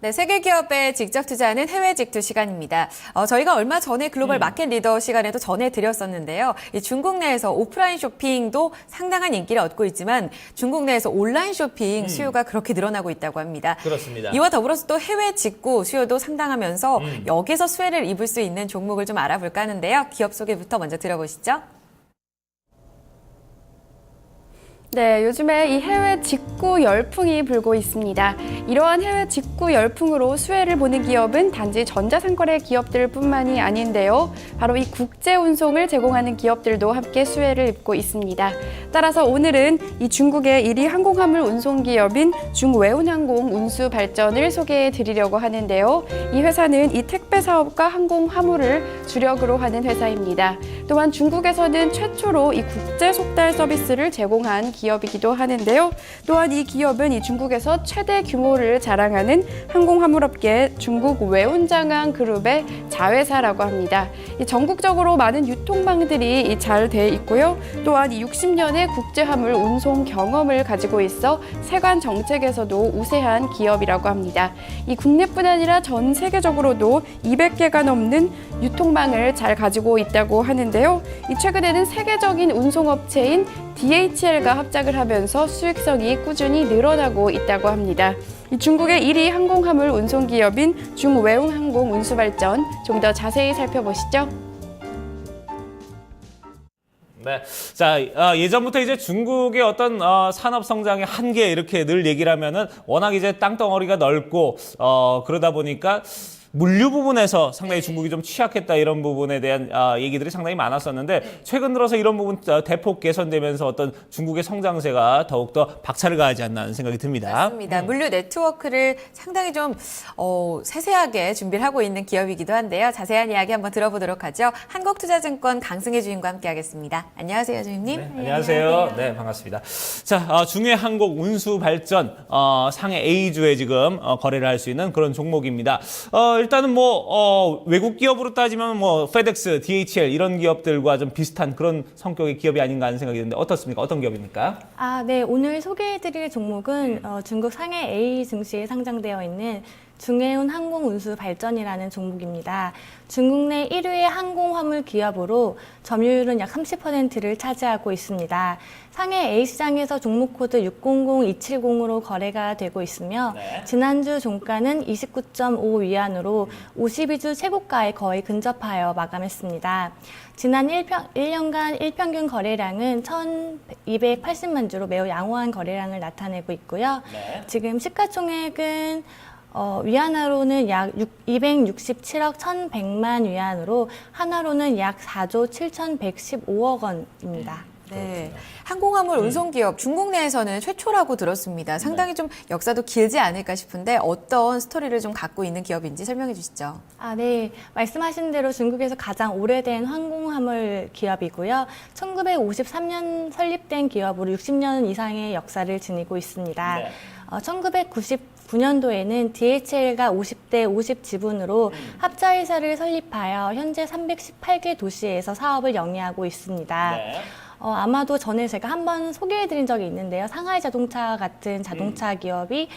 네, 세계 기업에 직접 투자하는 해외 직투 시간입니다. 저희가 얼마 전에 글로벌 마켓 리더 시간에도 전해드렸었는데요. 이 중국 내에서 오프라인 쇼핑도 상당한 인기를 얻고 있지만 중국 내에서 온라인 쇼핑 수요가 그렇게 늘어나고 있다고 합니다. 그렇습니다. 이와 더불어서 또 해외 직구 수요도 상당하면서 여기서 수혜를 입을 수 있는 종목을 좀 알아볼까 하는데요. 기업 소개부터 먼저 들어보시죠. 네, 요즘에 이 해외 직구 열풍이 불고 있습니다. 이러한 해외 직구 열풍으로 수혜를 보는 기업은 단지 전자상거래 기업들뿐만이 아닌데요. 바로 이 국제 운송을 제공하는 기업들도 함께 수혜를 입고 있습니다. 따라서 오늘은 이 중국의 1위 항공화물 운송 기업인 중웨운항공 운수발전을 소개해 드리려고 하는데요. 이 회사는 이 택배 사업과 항공화물을 주력으로 하는 회사입니다. 또한 중국에서는 최초로 이 국제 속달 서비스를 제공한 기업이기도 하는데요. 또한 이 기업은 이 중국에서 최대 규모를 자랑하는 항공화물업계 중국 외운장항 그룹의 자회사라고 합니다. 이 전국적으로 많은 유통망들이 잘 돼 있고요. 또한 이 60년의 국제화물 운송 경험을 가지고 있어 세관 정책에서도 우세한 기업이라고 합니다. 이 국내뿐 아니라 전 세계적으로도 200개가 넘는 유통망을 잘 가지고 있다고 하는데요. 이 최근에는 세계적인 운송업체인 DHL과 합작을 하면서 수익성이 꾸준히 늘어나고 있다고 합니다. 이 중국의 1위 항공화물 운송기업인 중웨운항공 운수발전 좀 더 자세히 살펴보시죠. 네, 자 예전부터 이제 중국의 어떤 산업 성장의 한계 이렇게 늘 얘기를 하면은 워낙 이제 땅덩어리가 넓고 그러다 보니까 물류 부분에서 상당히 중국이 좀 취약했다 이런 부분에 대한 얘기들이 상당히 많았었는데 최근 들어서 이런 부분 대폭 개선되면서 어떤 중국의 성장세가 더욱더 박차를 가하지 않나 하는 생각이 듭니다. 맞습니다. 물류 네트워크를 상당히 좀 세세하게 준비를 하고 있는 기업이기도 한데요. 자세한 이야기 한번 들어보도록 하죠. 한국투자증권 강승혜 주임과 함께하겠습니다. 안녕하세요, 주임님. 네, 안녕하세요. 네, 반갑습니다. 자, 중외항공 운수발전 상해 A주에 지금 거래를 할 수 있는 그런 종목입니다. 일단은 외국 기업으로 따지면 페덱스, DHL 이런 기업들과 좀 비슷한 그런 성격의 기업이 아닌가 하는 생각이 드는데 어떻습니까? 어떤 기업입니까? 네. 오늘 소개해드릴 종목은 중국 상해 A 증시에 상장되어 있는 중해운 항공운수발전이라는 종목입니다. 중국 내 1위의 항공화물 기업으로 점유율은 약 30%를 차지하고 있습니다. 상해 A시장에서 종목 코드 600270으로 거래가 되고 있으며 지난주 종가는 29.5위안으로 52주 최고가에 거의 근접하여 마감했습니다. 지난 1년간 일평균 거래량은 1,280만 주로 매우 양호한 거래량을 나타내고 있고요. 지금 시가총액은 위안화로는 약 267억 1,100만 위안으로 한화로는 약 4조 7,115억 원입니다. 네, 항공화물 운송기업 중국 내에서는 최초라고 들었습니다. 상당히 좀 역사도 길지 않을까 싶은데 어떤 스토리를 좀 갖고 있는 기업인지 설명해 주시죠. 네. 말씀하신 대로 중국에서 가장 오래된 항공화물 기업이고요. 1953년 설립된 기업으로 60년 이상의 역사를 지니고 있습니다. 1999년도에는 DHL과 50대 50 지분으로 합자회사를 설립하여 현재 318개 도시에서 사업을 영위하고 있습니다. 아마도 전에 제가 한번 소개해드린 적이 있는데요. 상하이 자동차 같은 자동차 기업이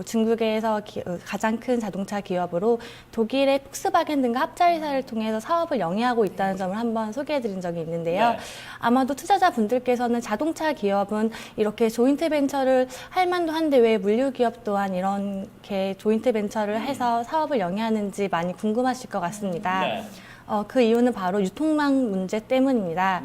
중국에서 가장 큰 자동차 기업으로 독일의 폭스바겐 등과 합자회사를 통해서 사업을 영위하고 있다는 점을 한번 소개해드린 적이 있는데요. 아마도 투자자분들께서는 자동차 기업은 이렇게 조인트 벤처를 할 만도 한데 왜 물류 기업 또한 이렇게 조인트 벤처를 해서 사업을 영위하는지 많이 궁금하실 것 같습니다. 그 이유는 바로 유통망 문제 때문입니다.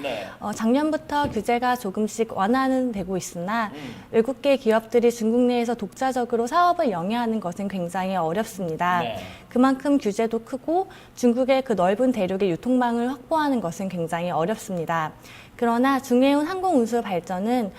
작년부터 규제가 조금씩 완화는 되고 있으나 외국계 기업들이 중국 내에서 독자적으로 사업을 영위하는 것은 굉장히 어렵습니다. 그만큼 규제도 크고 중국의 그 넓은 대륙의 유통망을 확보하는 것은 굉장히 어렵습니다. 그러나 중해운 항공운수발전은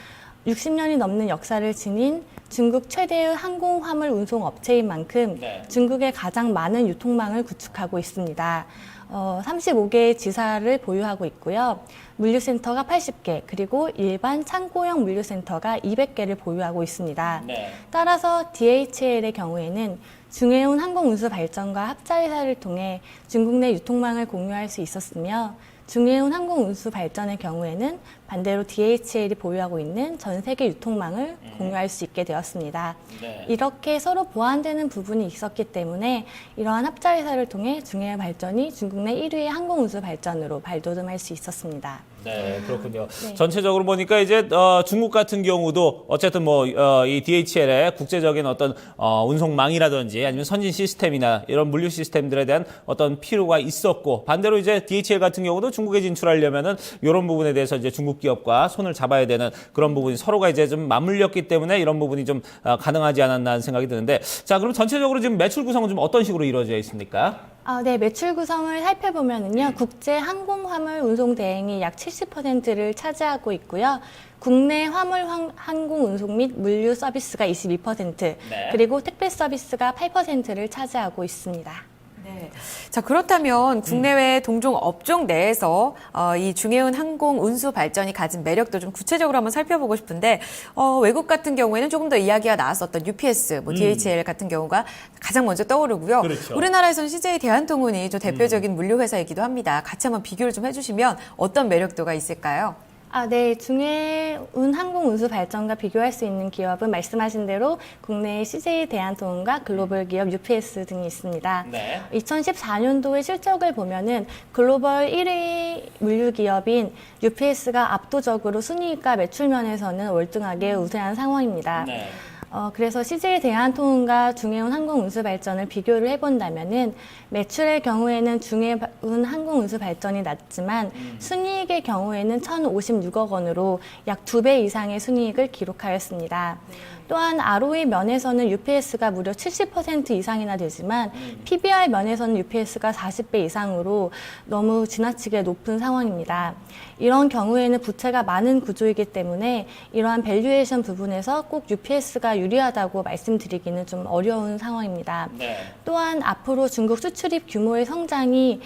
60년이 넘는 역사를 지닌 중국 최대의 항공화물 운송 업체인 만큼 중국의 가장 많은 유통망을 구축하고 있습니다. 35개의 지사를 보유하고 있고요. 물류센터가 80개, 그리고 일반 창고형 물류센터가 200개를 보유하고 있습니다. 따라서 DHL의 경우에는 중해운 항공운수발전과 합자회사를 통해 중국 내 유통망을 공유할 수 있었으며 중해운 항공운수 발전의 경우에는 반대로 DHL이 보유하고 있는 전 세계 유통망을 공유할 수 있게 되었습니다. 네. 이렇게 서로 보완되는 부분이 있었기 때문에 이러한 합자회사를 통해 중해의 발전이 중국 내 1위의 항공운수 발전으로 발돋움할 수 있었습니다. 네, 그렇군요. 네. 전체적으로 보니까 이제 중국 같은 경우도 어쨌든 뭐 이 DHL의 국제적인 어떤 운송망이라든지 아니면 선진 시스템이나 이런 물류 시스템들에 대한 어떤 필요가 있었고, 반대로 이제 DHL 같은 경우도 중국에 진출하려면은 이런 부분에 대해서 이제 중국 기업과 손을 잡아야 되는 그런 부분이 서로가 이제 좀 맞물렸기 때문에 이런 부분이 좀 가능하지 않았나 하는 생각이 드는데, 자, 그럼 전체적으로 지금 매출 구성은 좀 어떤 식으로 이루어져 있습니까? 네, 매출 구성을 살펴보면은요, 국제 항공 화물 운송 대행이 약 70%를 차지하고 있고요. 국내 화물 항공 운송 및 물류 서비스가 22%, 네. 그리고 택배 서비스가 8%를 차지하고 있습니다. 네. 자, 그렇다면 국내외 동종 업종 내에서 이 중해운 항공 운수 발전이 가진 매력도 좀 구체적으로 한번 살펴보고 싶은데, 외국 같은 경우에는 조금 더 이야기가 나왔었던 UPS, 뭐 DHL 같은 경우가 가장 먼저 떠오르고요. 그렇죠. 우리나라에서는 CJ 대한통운이 좀 대표적인 물류 회사이기도 합니다. 같이 한번 비교를 좀 해주시면 어떤 매력도가 있을까요? 네. 중해운 항공 운수 발전과 비교할 수 있는 기업은 말씀하신 대로 국내의 CJ 대한통운과 글로벌 기업 UPS 등이 있습니다. 네. 2014년도의 실적을 보면은 글로벌 1위 물류 기업인 UPS가 압도적으로 순이익과 매출 면에서는 월등하게 우세한 상황입니다. 네. 그래서 CJ 대한통운과 중해운 항공운수 발전을 비교를 해본다면은 매출의 경우에는 중해운 항공운수 발전이 낮지만 순이익의 경우에는 1,056억 원으로 약 2배 이상의 순이익을 기록하였습니다. 또한 ROE 면에서는 UPS가 무려 70% 이상이나 되지만 PBR 면에서는 UPS가 40배 이상으로 너무 지나치게 높은 상황입니다. 이런 경우에는 부채가 많은 구조이기 때문에 이러한 밸류에이션 부분에서 꼭 UPS가 유리하다고 말씀드리기는 좀 어려운 상황입니다. 네. 또한 앞으로 중국 수출입 규모의 성장이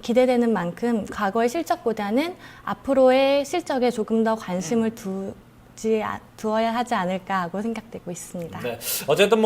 기대되는 만큼 과거의 실적보다는 앞으로의 실적에 조금 더 관심을 두어야 하지 않을까 하고 생각되고 있습니다. 네. 어쨌든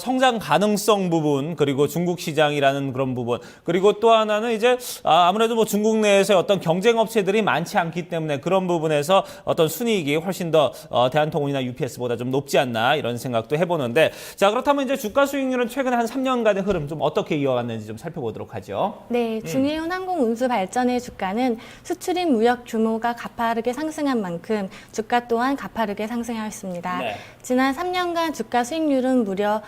성장 가능성 부분, 그리고 중국 시장이라는 그런 부분, 그리고 또 하나는 이제 아무래도 중국 내에서 어떤 경쟁 업체들이 많지 않기 때문에 그런 부분에서 어떤 순이익이 훨씬 더 대한통운이나 UPS보다 좀 높지 않나 이런 생각도 해보는데, 자, 그렇다면 이제 주가 수익률은 최근에 한 3년간의 흐름 좀 어떻게 이어갔는지 좀 살펴보도록 하죠. 네, 중해운 항공 운수 발전의 주가는 수출입 무역 규모가 가파르게 상승한 만큼 주가 또한 가파르게 상승하였습니다. 네. 지난 3년간 주가 수익률은 무려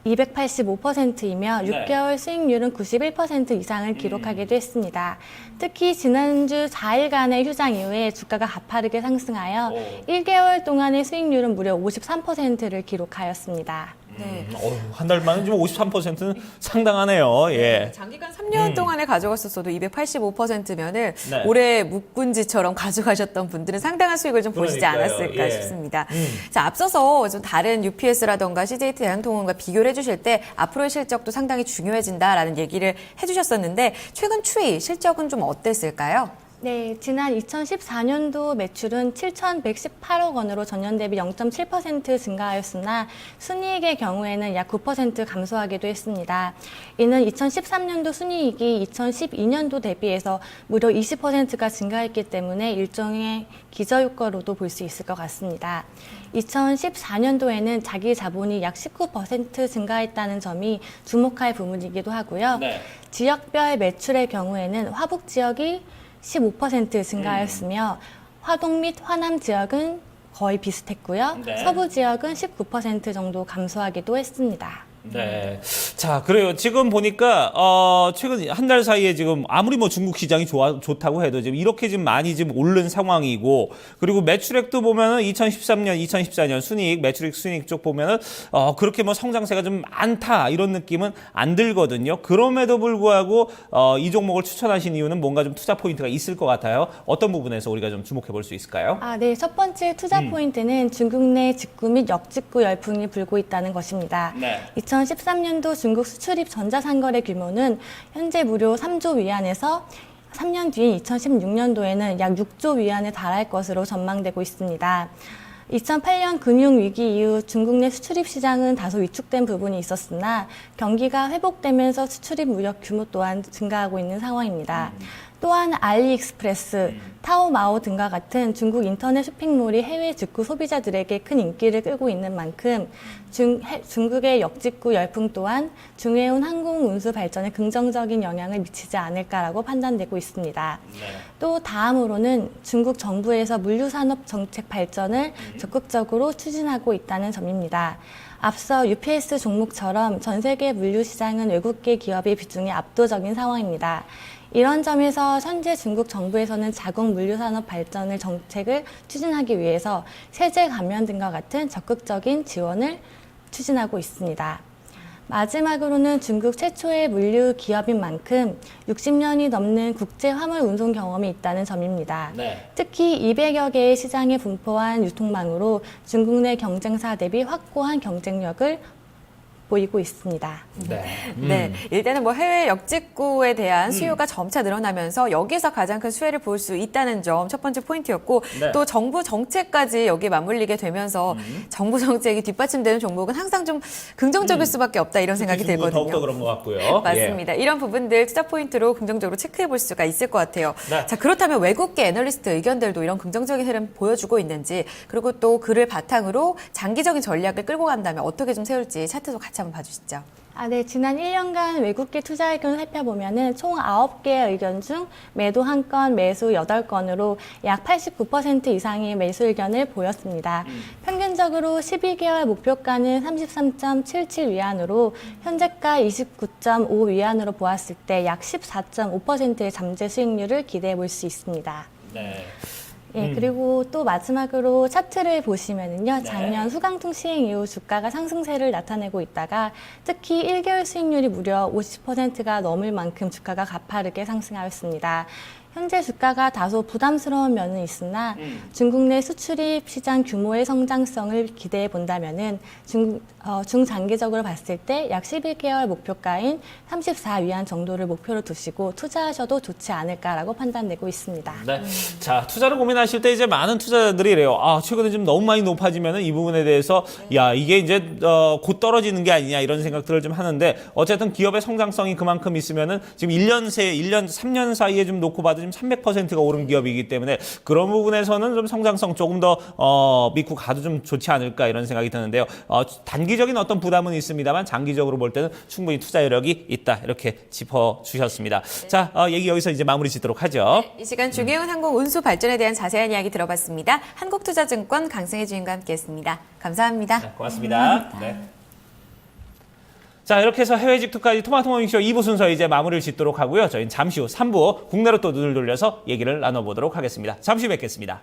285%이며 6개월 수익률은 91% 이상을 기록하기도 했습니다. 특히 지난주 4일간의 휴장 이후에 주가가 가파르게 상승하여 1개월 동안의 수익률은 무려 53%를 기록하였습니다. 네. 한 달 만에 지금 53%는 상당하네요. 예. 장기간 3년 동안에 가져갔었어도 285%면은 네. 올해 묵군지처럼 가져가셨던 분들은 상당한 수익을 좀 보시지 그러니까요. 않았을까 예. 싶습니다. 자, 앞서서 좀 다른 UPS라던가 CJ 대한통운과 비교를 해주실 때 앞으로의 실적도 상당히 중요해진다라는 얘기를 해주셨었는데, 최근 추이 실적은 좀 어땠을까요? 네, 지난 2014년도 매출은 7,118억 원으로 전년 대비 0.7% 증가하였으나 순이익의 경우에는 약 9% 감소하기도 했습니다. 이는 2013년도 순이익이 2012년도 대비해서 무려 20%가 증가했기 때문에 일종의 기저효과로도 볼 수 있을 것 같습니다. 2014년도에는 자기 자본이 약 19% 증가했다는 점이 주목할 부분이기도 하고요. 네. 지역별 매출의 경우에는 화북 지역이 15% 증가하였으며 화동 및 화남 지역은 거의 비슷했고요. 네. 서부 지역은 19% 정도 감소하기도 했습니다. 네. 자, 그래요. 지금 보니까, 최근 한 달 사이에 지금 아무리 중국 시장이 좋다고 해도 지금 이렇게 지금 많이 지금 오른 상황이고, 그리고 매출액도 보면은 2013년, 2014년 순이익, 매출액 순이익 쪽 보면은, 그렇게 성장세가 좀 많다, 이런 느낌은 안 들거든요. 그럼에도 불구하고, 이 종목을 추천하신 이유는 뭔가 좀 투자 포인트가 있을 것 같아요. 어떤 부분에서 우리가 좀 주목해 볼 수 있을까요? 네. 첫 번째 투자 포인트는 중국 내 직구 및 역직구 열풍이 불고 있다는 것입니다. 네. 2013년도 중국 수출입 전자상거래 규모는 현재 무려 3조 위안에서 3년 뒤인 2016년도에는 약 6조 위안에 달할 것으로 전망되고 있습니다. 2008년 금융위기 이후 중국 내 수출입 시장은 다소 위축된 부분이 있었으나 경기가 회복되면서 수출입 무역 규모 또한 증가하고 있는 상황입니다. 또한 알리익스프레스, 타오마오 등과 같은 중국 인터넷 쇼핑몰이 해외 직구 소비자들에게 큰 인기를 끌고 있는 만큼 중국의 역직구 열풍 또한 중해운 항공 운수 발전에 긍정적인 영향을 미치지 않을까라고 판단되고 있습니다. 또 다음으로는 중국 정부에서 물류산업 정책 발전을 적극적으로 추진하고 있다는 점입니다. 앞서 UPS 종목처럼 전 세계 물류 시장은 외국계 기업의 비중이 압도적인 상황입니다. 이런 점에서 현재 중국 정부에서는 자국 물류산업 발전을 정책을 추진하기 위해서 세제 감면 등과 같은 적극적인 지원을 추진하고 있습니다. 마지막으로는 중국 최초의 물류 기업인 만큼 60년이 넘는 국제 화물 운송 경험이 있다는 점입니다. 네. 특히 200여 개의 시장에 분포한 유통망으로 중국 내 경쟁사 대비 확고한 경쟁력을 보이고 있습니다. 네. 네, 일단은 뭐 해외 역직구에 대한 수요가 점차 늘어나면서 여기서 가장 큰 수혜를 볼 수 있다는 점 첫 번째 포인트였고 네. 또 정부 정책까지 여기에 맞물리게 되면서 정부 정책이 뒷받침되는 종목은 항상 좀 긍정적일 수밖에 없다 이런 생각이 중국은 들거든요. 더욱더 그런 것 같고요. 맞습니다. 이런 부분들 투자 포인트로 긍정적으로 체크해 볼 수가 있을 것 같아요. 네. 자, 그렇다면 외국계 애널리스트 의견들도 이런 긍정적인 흐름 보여주고 있는지 그리고 또 그를 바탕으로 장기적인 전략을 끌고 간다면 어떻게 좀 세울지 차트도 같이 한번 봐주시죠. 네. 지난 1년간 외국계 투자 의견을 살펴보면은 총 9개의 의견 중 매도 1건, 매수 8건으로 약 89% 이상의 매수 의견을 보였습니다. 평균적으로 12개월 목표가는 33.77 위안으로 현재가 29.5 위안으로 보았을 때 약 14.5%의 잠재 수익률을 기대해 볼 수 있습니다. 네. 예, 그리고 또 마지막으로 차트를 보시면은요, 작년 후강통 시행 이후 주가가 상승세를 나타내고 있다가 특히 1개월 수익률이 무려 50%가 넘을 만큼 주가가 가파르게 상승하였습니다. 현재 주가가 다소 부담스러운 면은 있으나 중국 내 수출입 시장 규모의 성장성을 기대해 본다면은 중장기적으로 봤을 때 약 11개월 목표가인 34위안 정도를 목표로 두시고 투자하셔도 좋지 않을까라고 판단되고 있습니다. 네. 자, 투자를 고민하실 때 이제 많은 투자자들이 이래요. 최근에 좀 너무 많이 높아지면은 이 부분에 대해서 야, 이게 이제 곧 떨어지는 게 아니냐 이런 생각들을 좀 하는데 어쨌든 기업의 성장성이 그만큼 있으면은 지금 3년 사이에 좀 놓고 봐도 지금 300%가 오른 기업이기 때문에 그런 부분에서는 좀 성장성 조금 더 믿고 가도 좀 좋지 않을까 이런 생각이 드는데요. 단기적인 어떤 부담은 있습니다만 장기적으로 볼 때는 충분히 투자 여력이 있다 이렇게 짚어주셨습니다. 자, 얘기 여기서 이제 마무리 짓도록 하죠. 이 시간 중해운 항공 운수 발전에 대한 자세한 이야기 들어봤습니다. 한국투자증권 강승혜 주임과 함께했습니다. 감사합니다. 네, 고맙습니다. 네. 자, 이렇게 해서 해외 직투까지 토마토모닝쇼 2부 순서 이제 마무리를 짓도록 하고요. 저희는 잠시 후 3부 국내로 또 눈을 돌려서 얘기를 나눠보도록 하겠습니다. 잠시 뵙겠습니다.